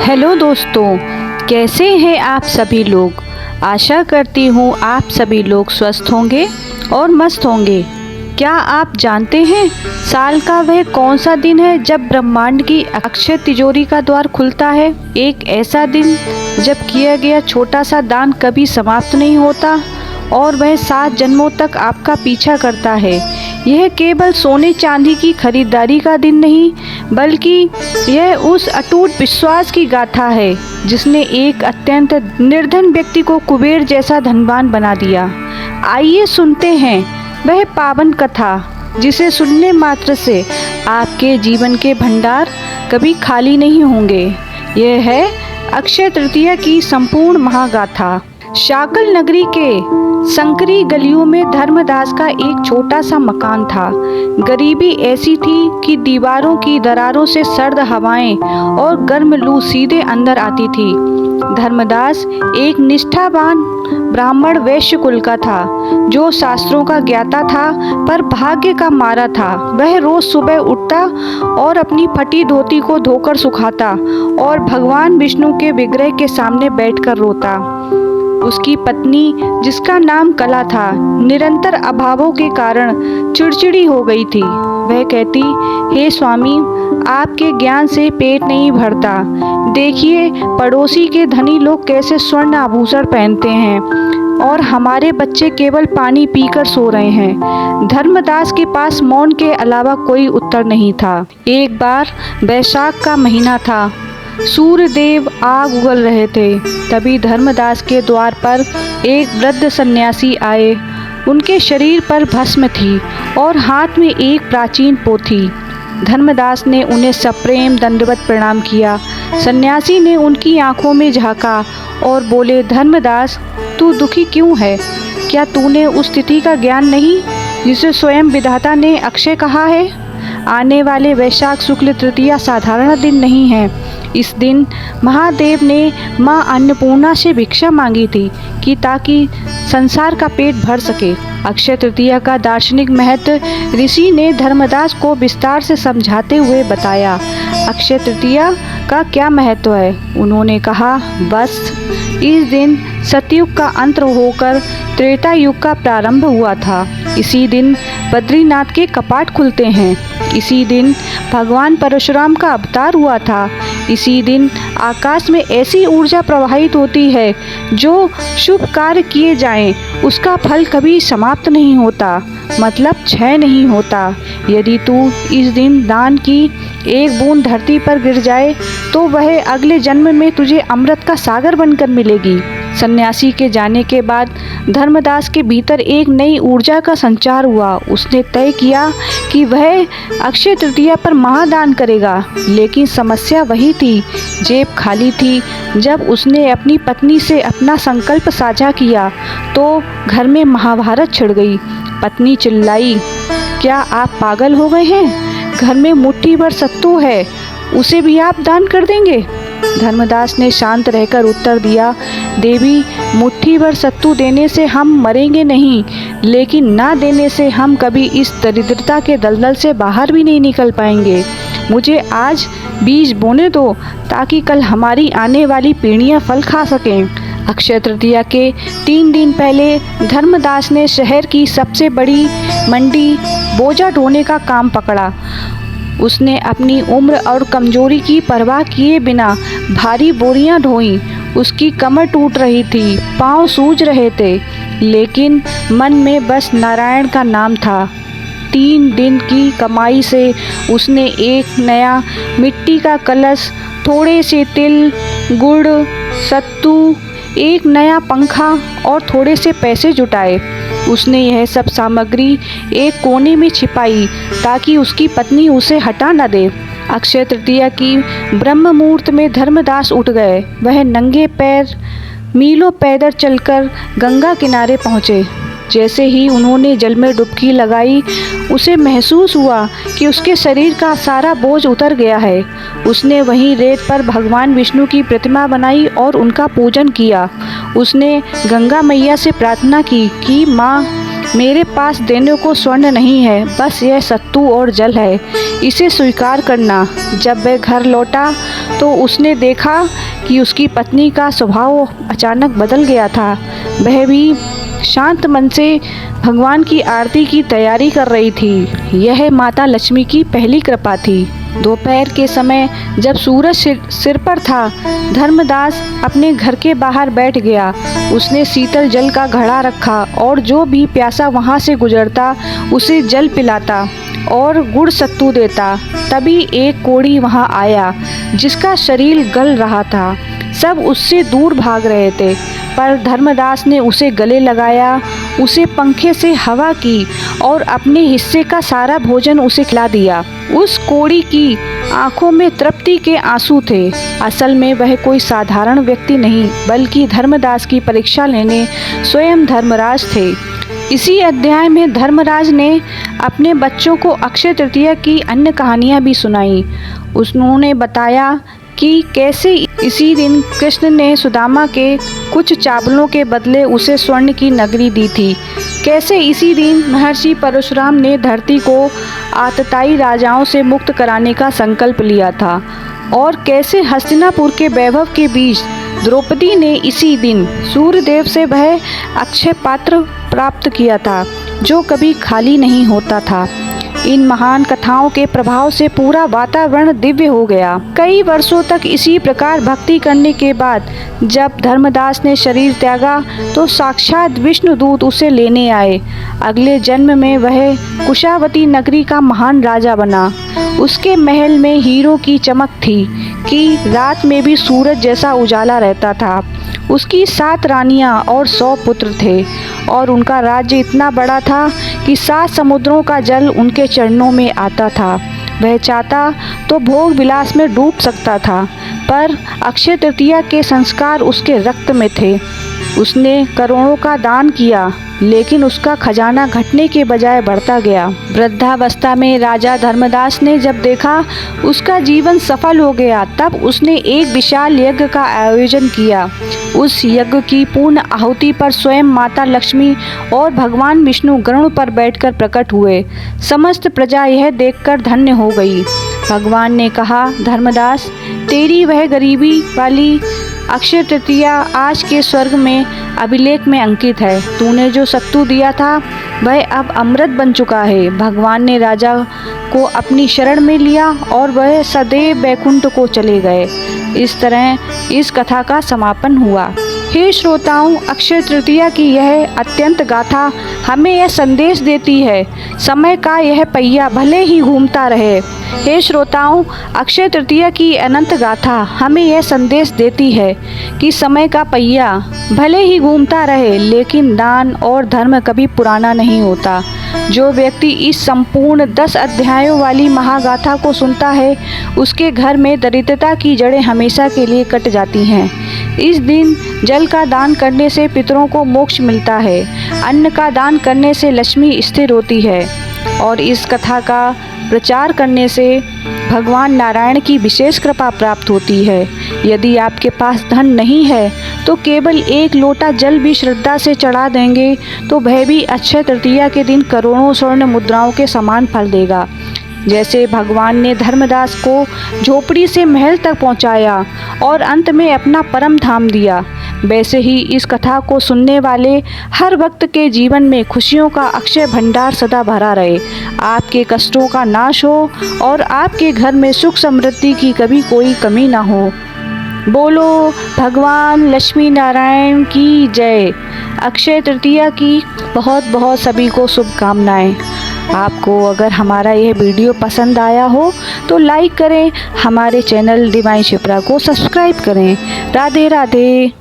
Hello दोस्तों, कैसे हैं आप सभी लोग। आशा करती हूँ आप सभी लोग स्वस्थ होंगे और मस्त होंगे। क्या आप जानते हैं साल का वह कौन सा दिन है जब ब्रह्मांड की अक्षय तिजोरी का द्वार खुलता है। एक ऐसा दिन जब किया गया छोटा सा दान कभी समाप्त नहीं होता और वह 7 जन्मों तक आपका पीछा करता है। यह केवल सोने चांदी की खरीदारी का दिन नहीं, बल्कि यह उस अटूट विश्वास की गाथा है जिसने एक अत्यंत निर्धन व्यक्ति को कुबेर जैसा धनवान बना दिया। आइए सुनते हैं वह पावन कथा जिसे सुनने मात्र से आपके जीवन के भंडार कभी खाली नहीं होंगे। यह है अक्षय तृतीया की संपूर्ण महागाथा। शाकल नगरी के संकरी गलियों में धर्मदास का एक छोटा सा मकान था। गरीबी ऐसी थी कि दीवारों की दरारों से सर्द हवाएं और गर्म लू सीधे अंदर आती थी। धर्मदास एक निष्ठावान ब्राह्मण वैश्य कुल का था जो शास्त्रों का ज्ञाता था, पर भाग्य का मारा था। वह रोज सुबह उठता और अपनी फटी धोती को धोकर सुखाता और भगवान विष्णु के विग्रह के सामने बैठकर रोता। उसकी पत्नी, जिसका नाम कला था, निरंतर अभावों के कारण चिड़चिड़ी हो गई थी। वह कहती, हे स्वामी, आपके ज्ञान से पेट नहीं भरता। देखिए पड़ोसी के धनी लोग कैसे स्वर्ण आभूषण पहनते हैं और हमारे बच्चे केवल पानी पीकर सो रहे हैं। धर्मदास के पास मौन के अलावा कोई उत्तर नहीं था। एक बार वैशाख का महीना था। सूर्य देव आग उगल रहे थे। तभी धर्मदास के द्वार पर एक वृद्ध सन्यासी आए। उनके शरीर पर भस्म थी और हाथ में एक प्राचीन पोथी। धर्मदास ने उन्हें सप्रेम दंडवत प्रणाम किया। सन्यासी ने उनकी आंखों में झांका और बोले, धर्मदास, तू दुखी क्यों है? क्या तूने उस तिथि का ज्ञान नहीं जिसे स्वयं विधाता ने अक्षय कहा है? आने वाले वैशाख शुक्ल तृतीया साधारण दिन नहीं है। इस दिन महादेव ने माँ अन्नपूर्णा से भिक्षा मांगी थी कि ताकि संसार का पेट भर सके। अक्षय तृतीया का दार्शनिक महत्व ऋषि ने धर्मदास को विस्तार से समझाते हुए बताया। अक्षय तृतीया का क्या महत्व है? उन्होंने कहा, बस इस दिन सतयुग का अंत होकर त्रेता युग का प्रारंभ हुआ था। इसी दिन बद्रीनाथ के कपाट खुलते हैं। इसी दिन भगवान परशुराम का अवतार हुआ था। इसी दिन आकाश में ऐसी ऊर्जा प्रवाहित होती है जो शुभ कार्य किए जाएं उसका फल कभी समाप्त नहीं होता, मतलब क्षय नहीं होता। यदि तू इस दिन दान की एक बूंद धरती पर गिर जाए तो वह अगले जन्म में तुझे अमृत का सागर बनकर मिलेगी। सन्यासी के जाने के बाद धर्मदास के भीतर एक नई ऊर्जा का संचार हुआ। उसने तय किया कि वह अक्षय तृतीया पर महादान करेगा, लेकिन समस्या वही थी, जेब खाली थी। जब उसने अपनी पत्नी से अपना संकल्प साझा किया तो घर में महाभारत छिड़ गई। पत्नी चिल्लाई, क्या आप पागल हो गए हैं? घर में मुट्ठी भर सत्तू है, उसे भी आप दान कर देंगे? धर्मदास ने शांत रहकर उत्तर दिया, देवी, मुट्ठी भर सत्तू देने से हम मरेंगे नहीं, लेकिन ना देने से हम कभी इस दरिद्रता के दलदल से बाहर भी नहीं निकल पाएंगे। मुझे आज बीज बोने दो ताकि कल हमारी आने वाली पीढ़ियां फल खा सकें। अक्षय तृतीया के 3 दिन पहले धर्मदास ने शहर की सबसे बड़ी मंडी बोझा ढोने का काम पकड़ा। उसने अपनी उम्र और कमजोरी की परवाह किए बिना भारी बोरियां ढोईं। उसकी कमर टूट रही थी, पांव सूज रहे थे, लेकिन मन में बस नारायण का नाम था। 3 दिन की कमाई से उसने एक नया मिट्टी का कलश, थोड़े से तिल, गुड़, सत्तू, एक नया पंखा और थोड़े से पैसे जुटाए। उसने यह सब सामग्री एक कोने में छिपाई ताकि उसकी पत्नी उसे हटा न दे। अक्षय तृतीया की ब्रह्म मुहूर्त में धर्मदास उठ गए। वह नंगे पैर मीलों पैदल चलकर गंगा किनारे पहुँचे। जैसे ही उन्होंने जल में डुबकी लगाई, उसे महसूस हुआ कि उसके शरीर का सारा बोझ उतर गया है। उसने वहीं रेत पर भगवान विष्णु की प्रतिमा बनाई और उनका पूजन किया। उसने गंगा मैया से प्रार्थना की कि माँ, मेरे पास देने को स्वर्ण नहीं है, बस यह सत्तू और जल है, इसे स्वीकार करना। जब वह घर लौटा तो उसने देखा कि उसकी पत्नी का स्वभाव अचानक बदल गया था। वह भी शांत मन से भगवान की आरती की तैयारी कर रही थी। यह माता लक्ष्मी की पहली कृपा थी। दोपहर के समय जब सूरज सिर पर था, धर्मदास अपने घर के बाहर बैठ गया। उसने शीतल जल का घड़ा रखा और जो भी प्यासा वहाँ से गुजरता उसे जल पिलाता और गुड़ सत्तू देता। तभी एक कोढ़ी वहाँ आया जिसका शरीर गल रहा था। सब उससे दूर भाग रहे थे, पर धर्मदास ने उसे गले लगाया, उसे पंखे से हवा की और अपने हिस्से का सारा भोजन उसे खिला दिया। उस कोढ़ी की आंखों में तृप्ति के आंसू थे। असल में वह कोई साधारण व्यक्ति नहीं, बल्कि धर्मदास की परीक्षा लेने स्वयं धर्मराज थे। इसी अध्याय में धर्मराज ने अपने बच्चों को अक्षय तृतीया की अन्य कहानियाँ भी सुनाई। उन्होंने बताया कि कैसे इसी दिन कृष्ण ने सुदामा के कुछ चावलों के बदले उसे स्वर्ण की नगरी दी थी। कैसे इसी दिन महर्षि परशुराम ने धरती को आतताई राजाओं से मुक्त कराने का संकल्प लिया था, और कैसे हस्तिनापुर के वैभव के बीच द्रौपदी ने इसी दिन सूर्यदेव से वह अक्षय पात्र प्राप्त किया था जो कभी खाली नहीं होता था। इन महान कथाओं के प्रभाव से पूरा वातावरण दिव्य हो गया। कई वर्षों तक इसी प्रकार भक्ति करने के बाद जब धर्मदास ने शरीर त्यागा तो साक्षात विष्णुदूत उसे लेने आए। अगले जन्म में वह कुशावती नगरी का महान राजा बना। उसके महल में हीरों की चमक थी कि रात में भी सूरज जैसा उजाला रहता था। उसकी 7 रानियां और 100 पुत्र थे, और उनका राज्य इतना बड़ा था कि 7 समुद्रों का जल उनके चरणों में आता था। वह चाहता तो भोग विलास में डूब सकता था, पर अक्षय तृतीया के संस्कार उसके रक्त में थे। उसने करोड़ों का दान किया, लेकिन उसका खजाना घटने के बजाय बढ़ता गया। वृद्धावस्था में राजा धर्मदास ने जब देखा उसका जीवन सफल हो गया, तब उसने एक विशाल यज्ञ का आयोजन किया। उस यज्ञ की पूर्ण आहुति पर स्वयं माता लक्ष्मी और भगवान विष्णु गरुड़ पर बैठकर प्रकट हुए। समस्त प्रजा यह देखकर धन्य हो गई। भगवान ने कहा, धर्मदास, तेरी वह गरीबी वाली अक्षय तृतीया आज के स्वर्ग में अभिलेख में अंकित है। तूने जो सत्तू दिया था वह अब अमृत बन चुका है। भगवान ने राजा को अपनी शरण में लिया और वह सदैव बैकुंठ को चले गए। इस तरह इस कथा का समापन हुआ। हे श्रोताओं, अक्षय तृतीया की यह अत्यंत गाथा हमें यह संदेश देती है, समय का यह पहिया भले ही घूमता रहे। हे श्रोताओं, अक्षय तृतीया की अनंत गाथा हमें यह संदेश देती है कि समय का पहिया भले ही घूमता रहे, लेकिन दान और धर्म कभी पुराना नहीं होता। जो व्यक्ति इस संपूर्ण 10 अध्यायों वाली महागाथा को सुनता है, उसके घर में दरिद्रता की जड़ें हमेशा के लिए कट जाती हैं। इस दिन जल का दान करने से पितरों को मोक्ष मिलता है, अन्न का दान करने से लक्ष्मी स्थिर होती है, और इस कथा का प्रचार करने से भगवान नारायण की विशेष कृपा प्राप्त होती है। यदि आपके पास धन नहीं है तो केवल 1 लोटा जल भी श्रद्धा से चढ़ा देंगे तो वह भी अक्षय तृतीया के दिन करोड़ों स्वर्ण मुद्राओं के समान फल देगा। जैसे भगवान ने धर्मदास को झोपड़ी से महल तक पहुंचाया और अंत में अपना परम धाम दिया, वैसे ही इस कथा को सुनने वाले हर वक्त के जीवन में खुशियों का अक्षय भंडार सदा भरा रहे, आपके कष्टों का नाश हो और आपके घर में सुख समृद्धि की कभी कोई कमी ना हो। बोलो भगवान लक्ष्मी नारायण की जय। अक्षय तृतीया की बहुत बहुत सभी को शुभकामनाएं। आपको अगर हमारा यह वीडियो पसंद आया हो तो लाइक करें, हमारे चैनल डिवाइन शिप्रा को सब्सक्राइब करें। राधे राधे।